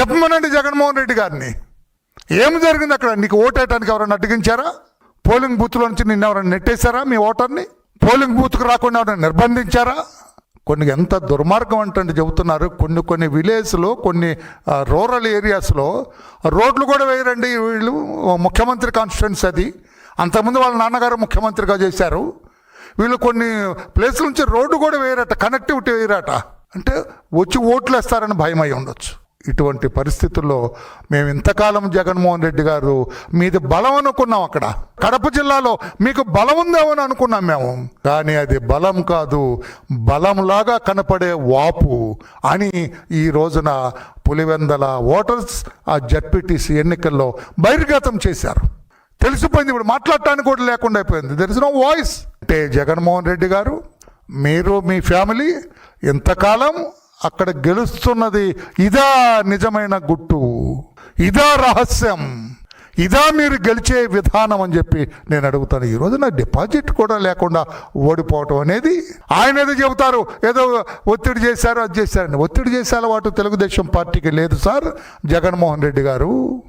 చెప్పమనండి జగన్మోహన్ రెడ్డి గారిని. ఏం జరిగింది అక్కడ? నీకు ఓటేయటానికి ఎవరైనా అడ్డగించారా? పోలింగ్ బూత్లో నుంచి నిన్న ఎవరైనా నెట్టేశారా? మీ ఓటర్ని పోలింగ్ బూత్కు రాకుండా ఎవరైనా నిర్బంధించారా? కొన్ని ఎంత దుర్మార్గం అంటే చెబుతున్నారు. కొన్ని విలేజ్లో, కొన్ని రూరల్ ఏరియాస్లో రోడ్లు కూడా వేయరండి వీళ్ళు. ముఖ్యమంత్రి కాన్స్టిట్యున్సీ అది. అంతకుముందు వాళ్ళ నాన్నగారు ముఖ్యమంత్రిగా చేశారు. వీళ్ళు కొన్ని ప్లేసుల నుంచి రోడ్డు కూడా వేయరట, కనెక్టివిటీ వేయరట. అంటే వచ్చి ఓట్లు వేస్తారని భయం అయి ఉండొచ్చు. ఇటువంటి పరిస్థితుల్లో మేము ఇంతకాలం జగన్మోహన్ రెడ్డి గారు మీది బలం అనుకున్నాం. అక్కడ కడప జిల్లాలో మీకు బలం ఉందేమని అనుకున్నాం మేము. కానీ అది బలం కాదు, బలంలాగా కనపడే వాపు అని ఈ రోజున పులివెందల ఓటర్స్ ఆ జడ్పీటీసీ ఎన్నికల్లో బహిర్గతం చేశారు. తెలిసిపోయింది. ఇప్పుడు మాట్లాడటానికి కూడా లేకుండా అయిపోయింది. There is no voice. అంటే జగన్మోహన్ రెడ్డి గారు, మీరు మీ ఫ్యామిలీ ఇంతకాలం అక్కడ గెలుస్తున్నది ఇదా నిజమైన గుట్టు, ఇదా రహస్యం, ఇదా మీరు గెలిచే విధానం అని చెప్పి నేను అడుగుతాను. ఈరోజు నా డిపాజిట్ కూడా లేకుండా ఓడిపోవటం అనేది, ఆయన ఏదో చెబుతారు, ఏదో ఒత్తిడి చేశారు, అది చేశారని. ఒత్తిడి చేసే అలవాటు తెలుగుదేశం పార్టీకి లేదు సార్ జగన్మోహన్ రెడ్డి గారు.